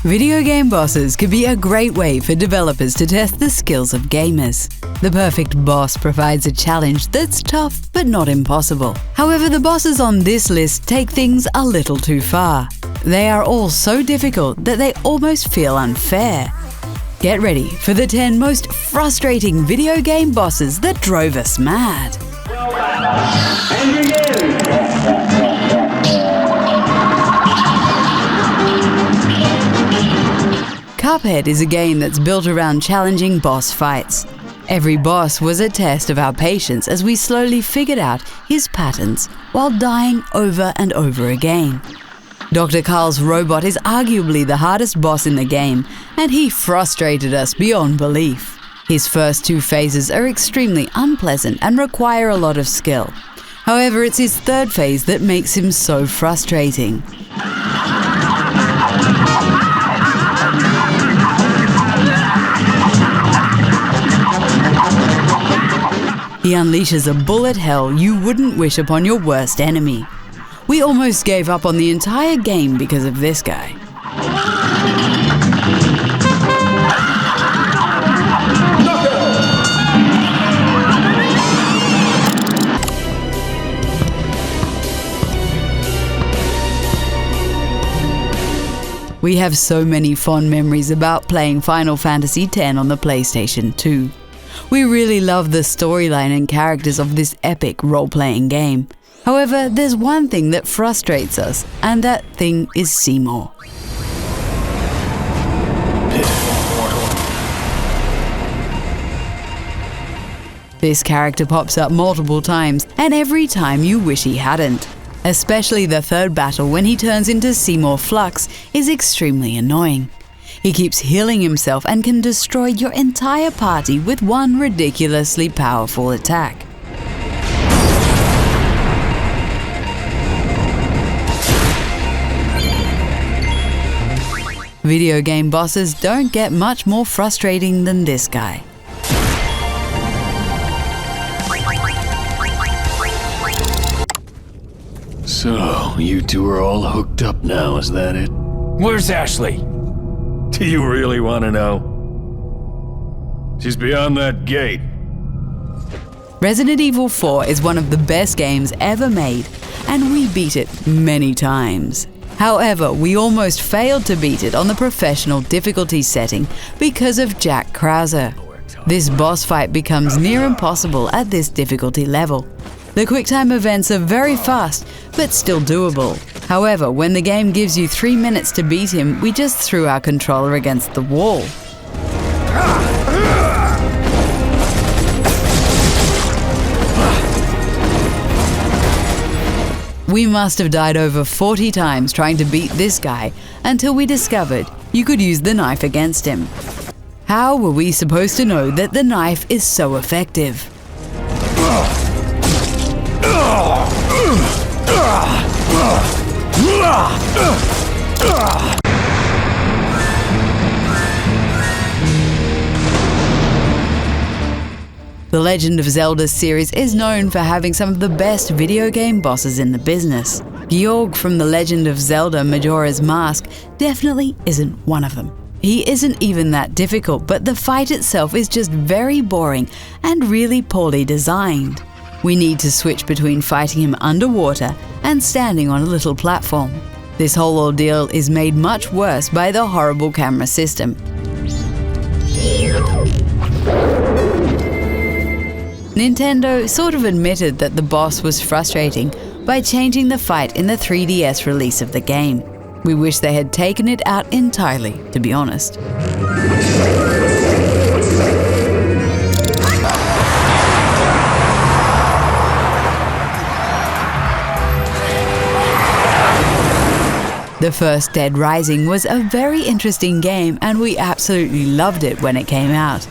Video game bosses could be a great way for developers to test the skills of gamers. The perfect boss provides a challenge that's tough but not impossible. However, the bosses on this list take things a little too far. They are all so difficult that they almost feel unfair. Get ready for the 10 most frustrating video game bosses that drove us mad. Cuphead is a game that's built around challenging boss fights. Every boss was a test of our patience as we slowly figured out his patterns while dying over and over again. Dr. Carl's robot is arguably the hardest boss in the game, and he frustrated us beyond belief. His first 2 phases are extremely unpleasant and require a lot of skill. However, it's his 3rd phase that makes him so frustrating. He unleashes a bullet hell you wouldn't wish upon your worst enemy. We almost gave up on the entire game because of this guy. We have so many fond memories about playing Final Fantasy X on the PlayStation 2. We really love the storyline and characters of this epic role-playing game. However, there's one thing that frustrates us, and that thing is Seymour. This character pops up multiple times, and every time you wish he hadn't. Especially the 3rd battle when he turns into Seymour Flux is extremely annoying. He keeps healing himself and can destroy your entire party with one ridiculously powerful attack. Video game bosses don't get much more frustrating than this guy. So, you two are all hooked up now, is that it? Where's Ashley? Do you really want to know? She's beyond that gate. Resident Evil 4 is one of the best games ever made, and we beat it many times. However, we almost failed to beat it on the professional difficulty setting because of Jack Krauser. This boss fight becomes near impossible at this difficulty level. The QuickTime events are very fast, but still doable. However, when the game gives you 3 minutes to beat him, we just threw our controller against the wall. We must have died over 40 times trying to beat this guy until we discovered you could use the knife against him. How were we supposed to know that the knife is so effective? The Legend of Zelda series is known for having some of the best video game bosses in the business. Georg from The Legend of Zelda Majora's Mask definitely isn't one of them. He isn't even that difficult, but the fight itself is just very boring and really poorly designed. We need to switch between fighting him underwater and standing on a little platform. This whole ordeal is made much worse by the horrible camera system. Nintendo sort of admitted that the boss was frustrating by changing the fight in the 3DS release of the game. We wish they had taken it out entirely, to be honest. The first Dead Rising was a very interesting game, and we absolutely loved it when it came out.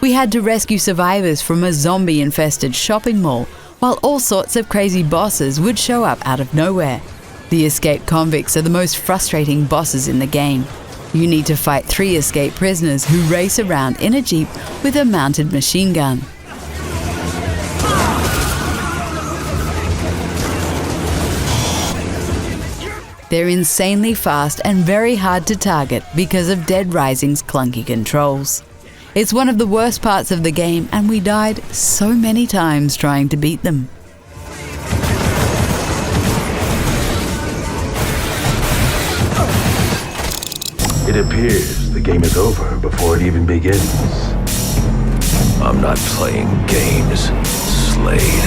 We had to rescue survivors from a zombie-infested shopping mall, while all sorts of crazy bosses would show up out of nowhere. The escaped convicts are the most frustrating bosses in the game. You need to fight 3 escaped prisoners who race around in a jeep with a mounted machine gun. They're insanely fast and very hard to target because of Dead Rising's clunky controls. It's one of the worst parts of the game, and we died so many times trying to beat them. It appears the game is over before it even begins. I'm not playing games, Slade.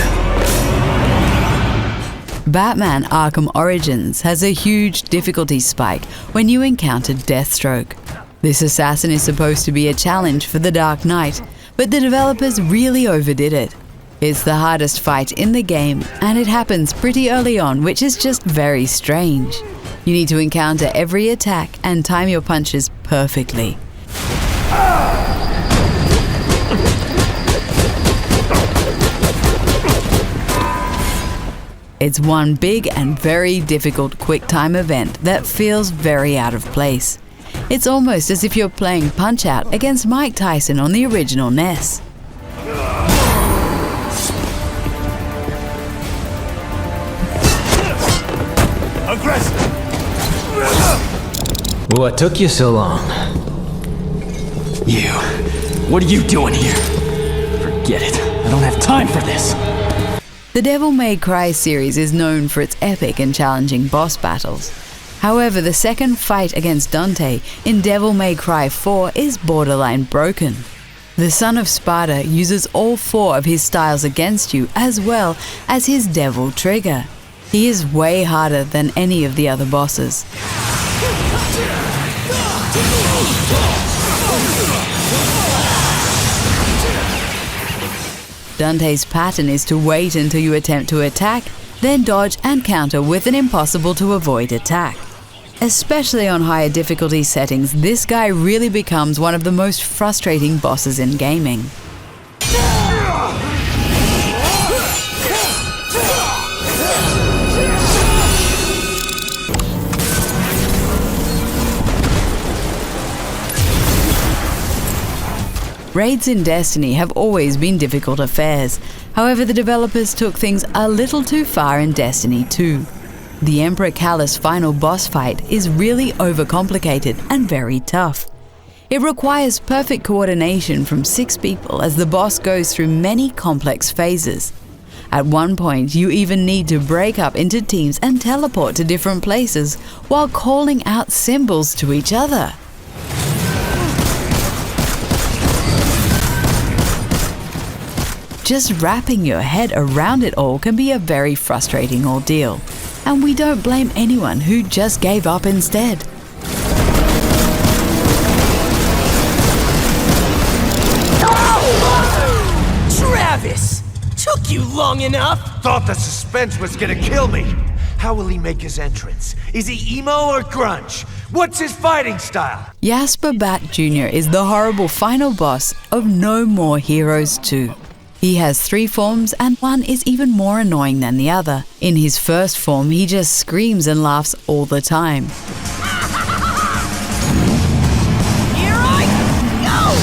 Batman Arkham Origins has a huge difficulty spike when you encounter Deathstroke. This assassin is supposed to be a challenge for the Dark Knight, but the developers really overdid it. It's the hardest fight in the game, and it happens pretty early on, which is just very strange. You need to encounter every attack and time your punches perfectly. It's one big and very difficult quick-time event that feels very out of place. It's almost as if you're playing Punch-Out against Mike Tyson on the original NES. Aggressive! What took you so long? You. What are you doing here? Forget it. I don't have time for this. The Devil May Cry series is known for its epic and challenging boss battles. However, the second fight against Dante in Devil May Cry 4 is borderline broken. The Son of Sparta uses all 4 of his styles against you, as well as his Devil Trigger. He is way harder than any of the other bosses. Dante's pattern is to wait until you attempt to attack, then dodge and counter with an impossible-to-avoid attack. Especially on higher difficulty settings, this guy really becomes one of the most frustrating bosses in gaming. Raids in Destiny have always been difficult affairs. However, the developers took things a little too far in Destiny 2. The Emperor Callus' final boss fight is really overcomplicated and very tough. It requires perfect coordination from 6 people as the boss goes through many complex phases. At one point, you even need to break up into teams and teleport to different places while calling out symbols to each other. Just wrapping your head around it all can be a very frustrating ordeal, and we don't blame anyone who just gave up instead. Travis! Took you long enough! Thought the suspense was gonna kill me. How will he make his entrance? Is he emo or grunge? What's his fighting style? Jasper Bat Jr. is the horrible final boss of No More Heroes 2. He has 3 forms, and one is even more annoying than the other. In his first form, he just screams and laughs all the time. Here I go!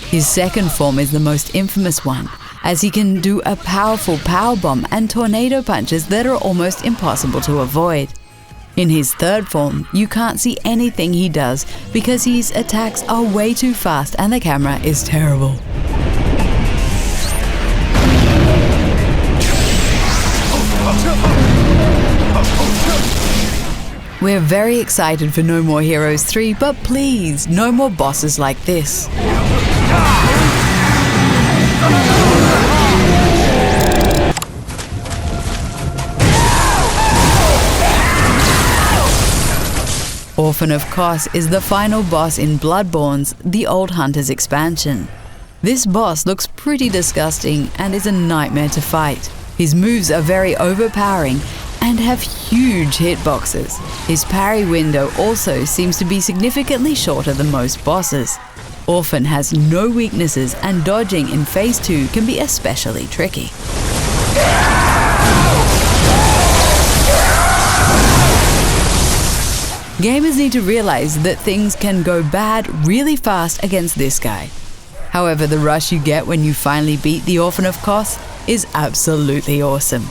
His second form is the most infamous one, as he can do a powerful powerbomb and tornado punches that are almost impossible to avoid. In his third form, you can't see anything he does because his attacks are way too fast and the camera is terrible. We're very excited for No More Heroes 3, but please, no more bosses like this. Orphan of Kos is the final boss in Bloodborne's The Old Hunters expansion. This boss looks pretty disgusting and is a nightmare to fight. His moves are very overpowering and have huge hitboxes. His parry window also seems to be significantly shorter than most bosses. Orphan has no weaknesses, and dodging in Phase 2 can be especially tricky. Gamers need to realize that things can go bad really fast against this guy. However, the rush you get when you finally beat the Orphan of Kos is absolutely awesome.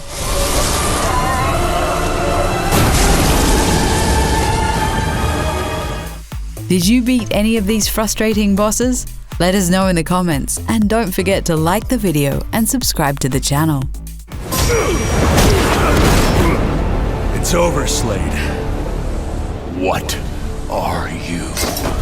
Did you beat any of these frustrating bosses? Let us know in the comments, and don't forget to like the video and subscribe to the channel. It's over, Slade. What are you?